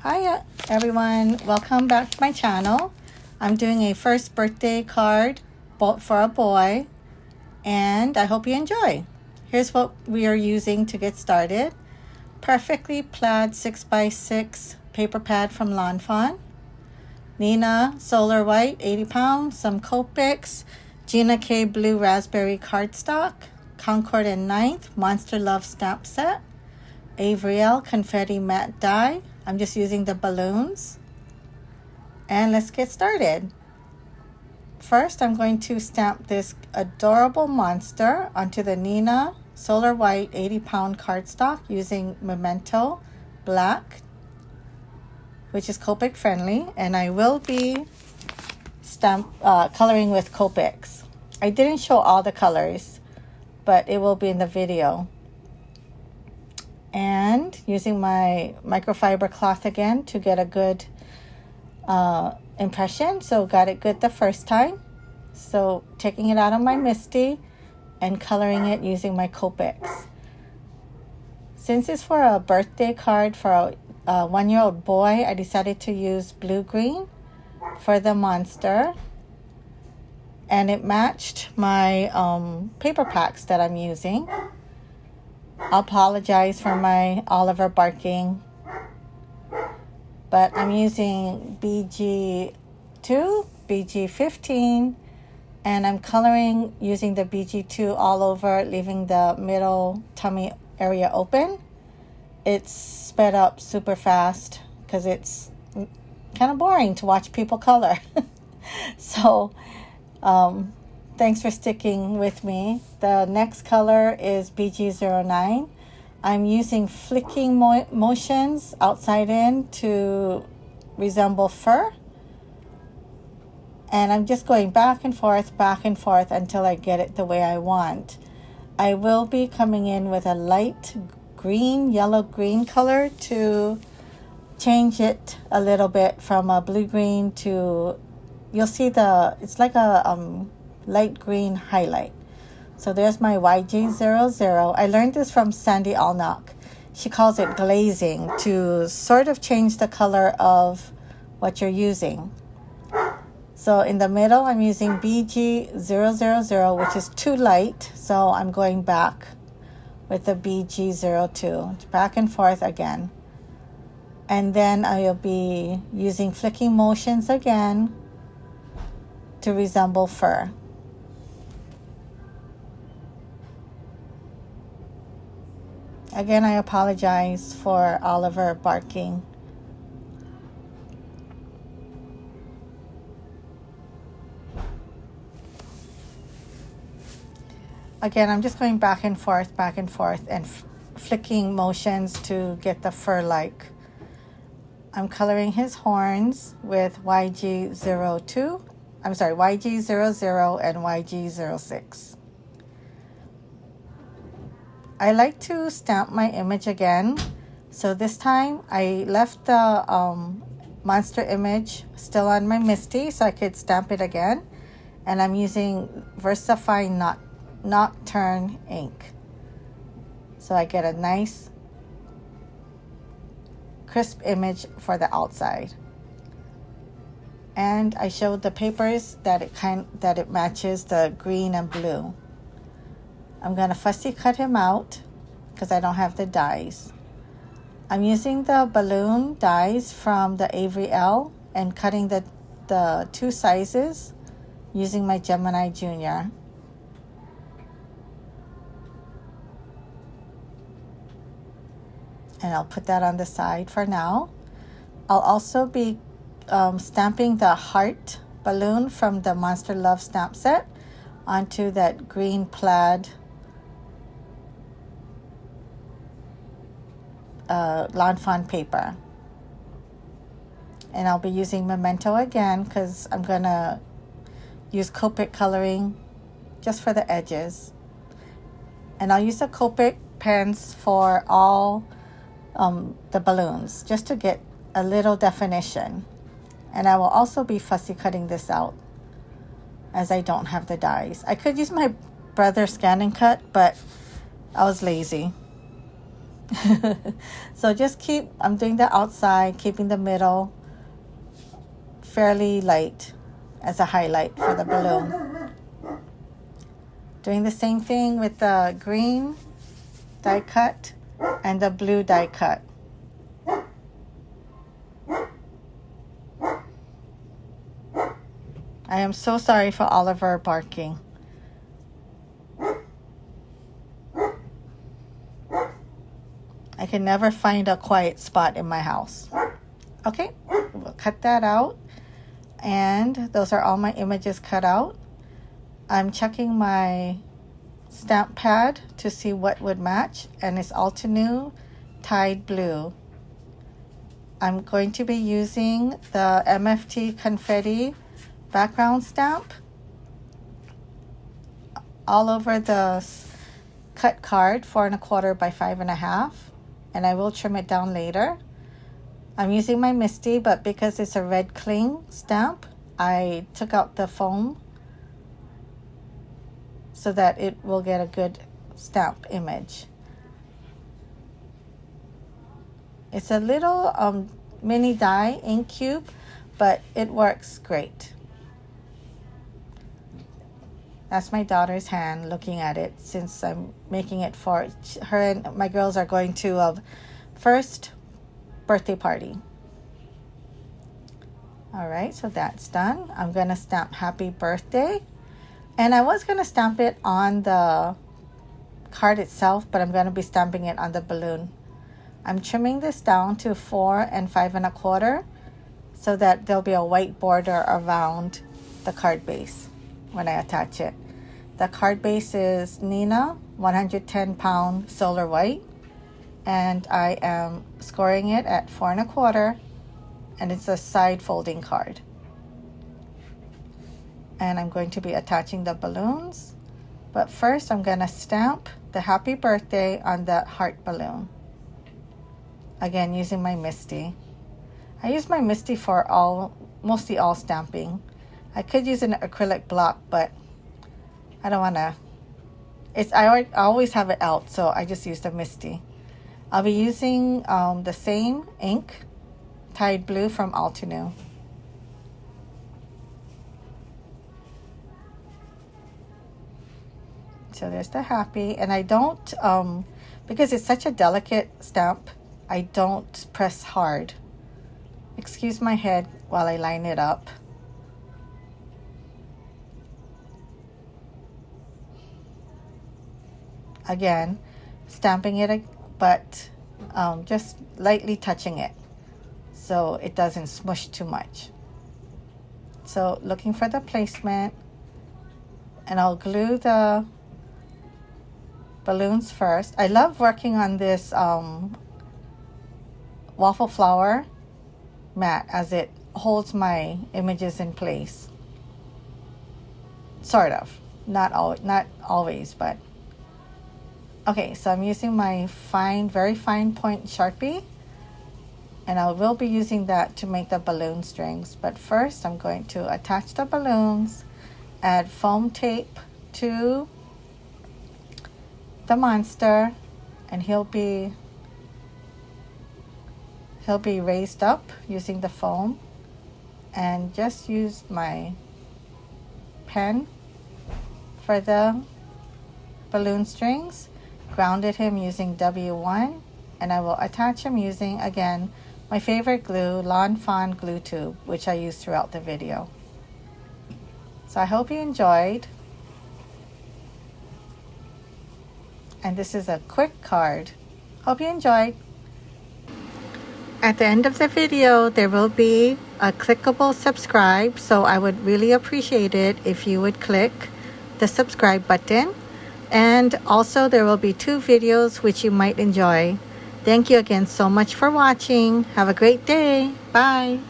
Hi everyone, welcome back to my channel. I'm doing a first birthday card for a boy and I hope you enjoy. Here's what we are using to get started. Perfectly plaid 6x6 paper pad from Lawn Fawn. Nina Solar White 80 pounds, some Copics, Gina K Blue Raspberry cardstock, Concord and 9th Monster Love stamp set, Avriel Confetti matte die. I'm just using the balloons. And let's get started. First, I'm going to stamp this adorable monster onto the Nina Solar White 80 pound cardstock using Memento Black, which is Copic friendly. And I will be coloring with Copics. I didn't show all the colors, but it will be in the video. And using my microfiber cloth again to get a good impression. So got it good the first time. So taking it out of my Misty and coloring it using my Copics. Since it's for a birthday card for a 1-year-old boy, I decided to use blue-green for the monster. And it matched my paper packs that I'm using. I apologize for my Oliver barking, but I'm using BG2, BG15, and I'm coloring using the BG2 all over, leaving the middle tummy area open. It's sped up super fast because it's kind of boring to watch people color. So, thanks for sticking with me. The next color is BG09. I'm using flicking motions outside in to resemble fur. And I'm just going back and forth until I get it the way I want. I will be coming in with a light green, yellow-green color to change it a little bit from a blue-green to, you'll see it's like a light green highlight. So there's my YG00. I learned this from Sandy Alnock. She calls it glazing to sort of change the color of what you're using. So in the middle, I'm using BG000, which is too light. So I'm going back with the BG02, back and forth again. And then I will be using flicking motions again to resemble fur. Again, I apologize for Oliver barking. Again, I'm just going back and forth, and flicking motions to get the fur-like. I'm coloring his horns with YG00 and YG06. I like to stamp my image again. So this time I left the monster image still on my Misty so I could stamp it again. And I'm using VersaFine Nocturne ink. So I get a nice crisp image for the outside. And I showed the papers that it matches the green and blue. I'm going to fussy cut him out because I don't have the dies. I'm using the balloon dies from the Avriel and cutting the two sizes using my Gemini Junior. And I'll put that on the side for now. I'll also be stamping the heart balloon from the Monster Love stamp set onto that green plaid Lawn Fawn paper. And I'll be using Memento again because I'm going to use Copic coloring just for the edges. And I'll use the Copic pens for all the balloons just to get a little definition. And I will also be fussy cutting this out as I don't have the dies. I could use my brother's scan and cut, but I was lazy. So just I'm doing the outside, keeping the middle fairly light as a highlight for the balloon. Doing the same thing with the green die cut and the blue die cut. I am so sorry for Oliver barking. I can never find a quiet spot in my house. Okay, we'll cut that out. And those are all my images cut out. I'm checking my stamp pad to see what would match, and it's Altenew Tide Blue. I'm going to be using the MFT Confetti background stamp all over the cut card, 4 1/4 by 5 1/2, and I will trim it down later. I'm using my Misty, but because it's a red cling stamp, I took out the foam so that it will get a good stamp image. It's a little mini die ink cube, but it works great. That's my daughter's hand looking at it, since I'm making it for her, and my girls are going to a first birthday party. All right, so that's done. I'm going to stamp happy birthday. And I was going to stamp it on the card itself, but I'm going to be stamping it on the balloon. I'm trimming this down to 4 5 1/4 so that there'll be a white border around the card base when I attach it. The card base is Nina 110-pound solar white, and I am scoring it at 4 1/4, and it's a side folding card. And I'm going to be attaching the balloons, but first I'm going to stamp the happy birthday on the heart balloon, again using my Misty. I use my Misty for mostly all stamping. I could use an acrylic block, but I don't want to. I always have it out, so I just use the Misty. I'll be using the same ink, Tide Blue from Altenew. So there's the happy, and I don't, because it's such a delicate stamp, I don't press hard. Excuse my head while I line it up. Again, stamping it, but just lightly touching it so it doesn't smush too much. So looking for the placement, and I'll glue the balloons first. I love working on this waffle flower mat, as it holds my images in place. Sort of. Not always, but okay. So I'm using my very fine point Sharpie, and I will be using that to make the balloon strings. But first I'm going to attach the balloons, add foam tape to the monster, and he'll be raised up using the foam, and just use my pen for the balloon strings. Grounded him using W1, and I will attach him using, again, my favorite glue, Lawn Fawn glue tube, which I use throughout the video. So I hope you enjoyed. And this is a quick card. Hope you enjoyed. At the end of the video, there will be a clickable subscribe, so I would really appreciate it if you would click the subscribe button. And also there will be 2 videos which you might enjoy. Thank you again so much for watching. Have a great day. Bye.